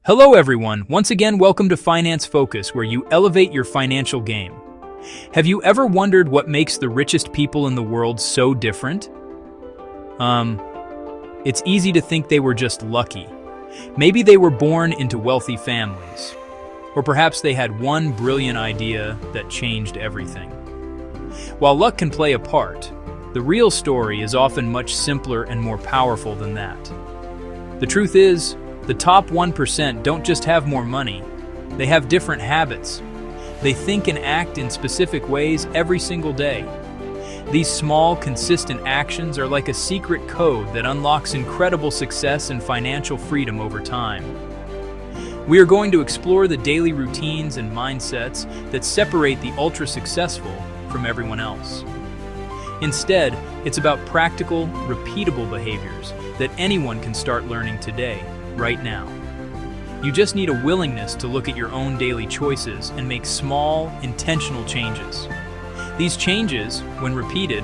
Hello everyone, once again welcome to Finance Focus, where you elevate your financial game. Have you ever wondered what makes the richest people in the world so different? It's easy to think they were just lucky. Maybe they were born into wealthy families. Or perhaps they had one brilliant idea that changed everything. While luck can play a part, the real story is often much simpler and more powerful than that. The truth is, the top 1% don't just have more money, they have different habits. They think and act in specific ways every single day. These small, consistent actions are like a secret code that unlocks incredible success and financial freedom over time. We are going to explore the daily routines and mindsets that separate the ultra-successful from everyone else. Instead, it's about practical, repeatable behaviors that anyone can start learning today, right now. You just need a willingness to look at your own daily choices and make small, intentional changes. These changes, when repeated,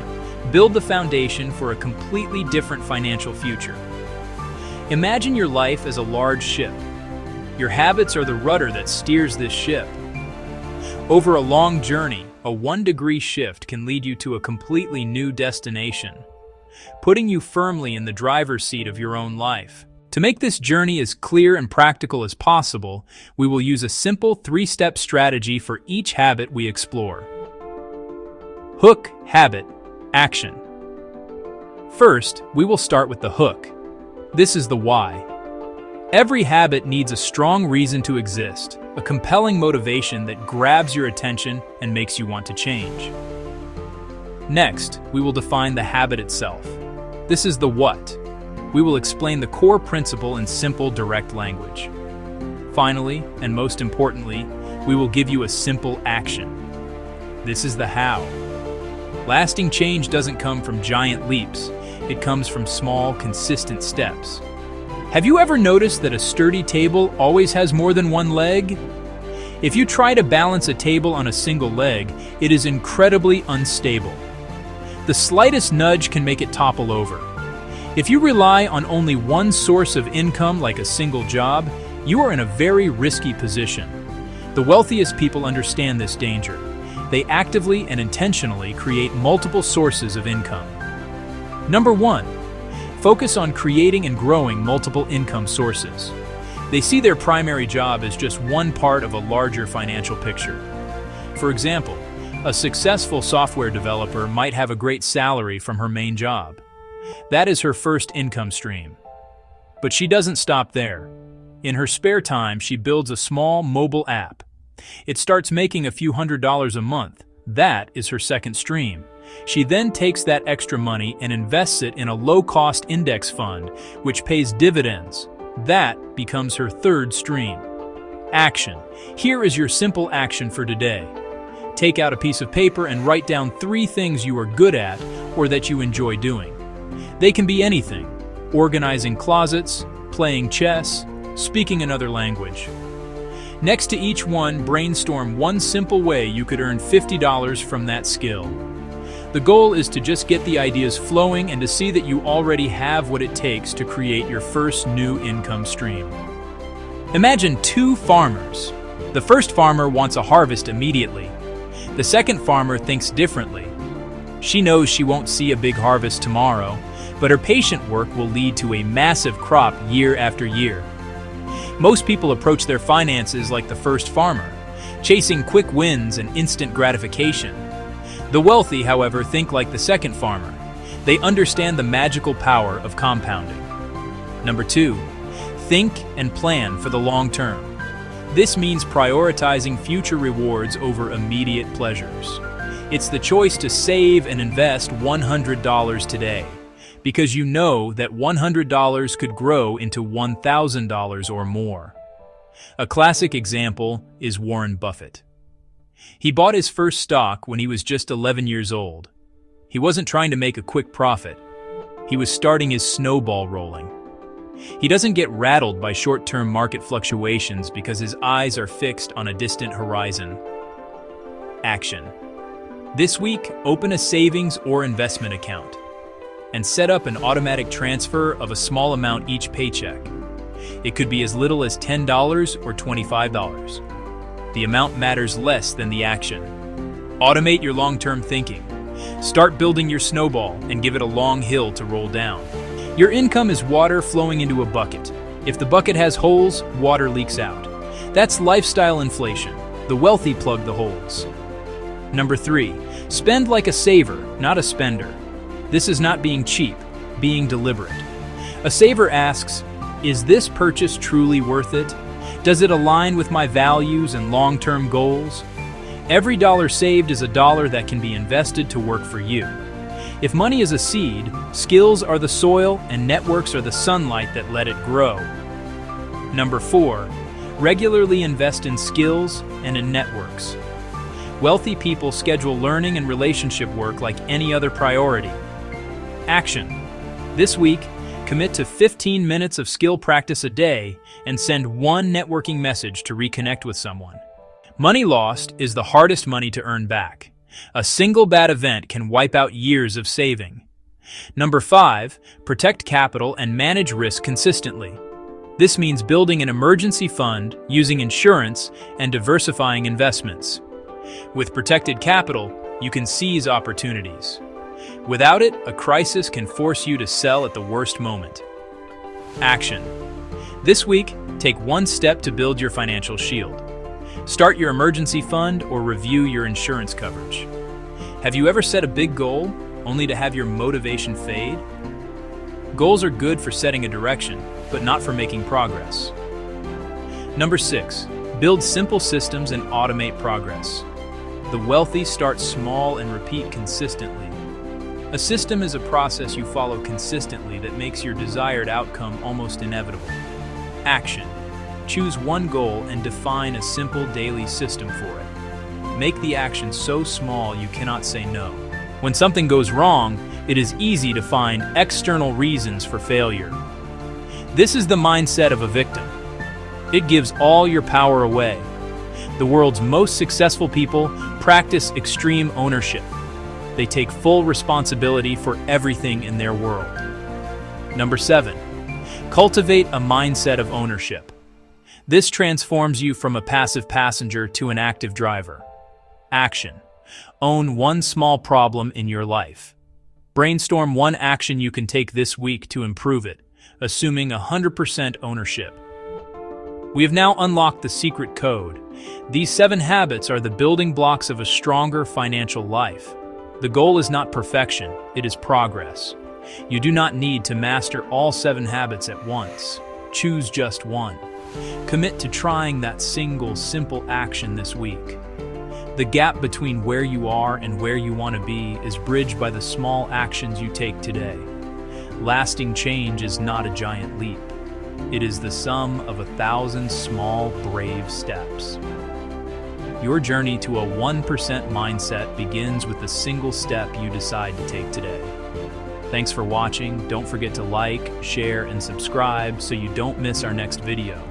build the foundation for a completely different financial future. Imagine your life as a large ship. Your habits are the rudder that steers this ship. Over a long journey, a 1-degree shift can lead you to a completely new destination, putting you firmly in the driver's seat of your own life. To make this journey as clear and practical as possible, we will use a simple 3-step strategy for each habit we explore. Hook, habit, action. First, we will start with the hook. This is the why. Every habit needs a strong reason to exist, a compelling motivation that grabs your attention and makes you want to change. Next, we will define the habit itself. This is the what. We will explain the core principle in simple, direct language. Finally, and most importantly, we will give you a simple action. This is the how. Lasting change doesn't come from giant leaps. It comes from small, consistent steps. Have you ever noticed that a sturdy table always has more than one leg? If you try to balance a table on a single leg, it is incredibly unstable. The slightest nudge can make it topple over. If you rely on only one source of income, like a single job, you are in a very risky position. The wealthiest people understand this danger. They actively and intentionally create multiple sources of income. Number 1, focus on creating and growing multiple income sources. They see their primary job as just one part of a larger financial picture. For example, a successful software developer might have a great salary from her main job. That is her first income stream. But she doesn't stop there. In her spare time, she builds a small mobile app. It starts making a few $100s a month. That is her second stream. She then takes that extra money and invests it in a low-cost index fund, which pays dividends. That becomes her third stream. Action. Here is your simple action for today. Take out a piece of paper and write down 3 things you are good at or that you enjoy doing. They can be anything: organizing closets, playing chess, speaking another language. Next to each one, brainstorm one simple way you could earn $50 from that skill. The goal is to just get the ideas flowing and to see that you already have what it takes to create your first new income stream. Imagine 2 farmers. The first farmer wants a harvest immediately. The second farmer thinks differently. She knows she won't see a big harvest tomorrow, but her patient work will lead to a massive crop year after year. Most people approach their finances like the first farmer, chasing quick wins and instant gratification. The wealthy, however, think like the second farmer. They understand the magical power of compounding. Number 2, think and plan for the long term. This means prioritizing future rewards over immediate pleasures. It's the choice to save and invest $100 today, because you know that $100 could grow into $1,000 or more. A classic example is Warren Buffett. He bought his first stock when he was just 11 years old. He wasn't trying to make a quick profit. He was starting his snowball rolling. He doesn't get rattled by short-term market fluctuations because his eyes are fixed on a distant horizon. Action. This week, open a savings or investment account and set up an automatic transfer of a small amount each paycheck. It could be as little as $10 or $25. The amount matters less than the action. Automate your long-term thinking. Start building your snowball and give it a long hill to roll down. Your income is water flowing into a bucket. If the bucket has holes, water leaks out. That's lifestyle inflation. The wealthy plug the holes. Number 3, spend like a saver, not a spender. This is not being cheap, being deliberate. A saver asks, is this purchase truly worth it? Does it align with my values and long-term goals? Every dollar saved is a dollar that can be invested to work for you. If money is a seed, skills are the soil and networks are the sunlight that let it grow. Number 4, regularly invest in skills and in networks. Wealthy people schedule learning and relationship work like any other priority. Action. This week, commit to 15 minutes of skill practice a day and send one networking message to reconnect with someone. Money lost is the hardest money to earn back. A single bad event can wipe out years of saving. Number 5, protect capital and manage risk consistently. This means building an emergency fund, using insurance, and diversifying investments. With protected capital, you can seize opportunities. Without it, a crisis can force you to sell at the worst moment. Action. This week, take one step to build your financial shield. Start your emergency fund or review your insurance coverage. Have you ever set a big goal only to have your motivation fade? Goals are good for setting a direction, but not for making progress. Number 6, build simple systems and automate progress. The wealthy start small and repeat consistently. A system is a process you follow consistently that makes your desired outcome almost inevitable. Action. Choose one goal and define a simple daily system for it. Make the action so small you cannot say no. When something goes wrong, it is easy to find external reasons for failure. This is the mindset of a victim. It gives all your power away. The world's most successful people practice extreme ownership. They take full responsibility for everything in their world. Number 7, cultivate a mindset of ownership. This transforms you from a passive passenger to an active driver. Action. Own one small problem in your life. Brainstorm one action you can take this week to improve it, assuming 100% ownership. We have now unlocked the secret code. These 7 habits are the building blocks of a stronger financial life. The goal is not perfection, it is progress. You do not need to master all 7 habits at once. Choose just one. Commit to trying that single, simple action this week. The gap between where you are and where you want to be is bridged by the small actions you take today. Lasting change is not a giant leap. It is the sum of 1,000 small, brave steps. Your journey to a 1% mindset begins with the single step you decide to take today. Thanks for watching. Don't forget to like, share, and subscribe so you don't miss our next video.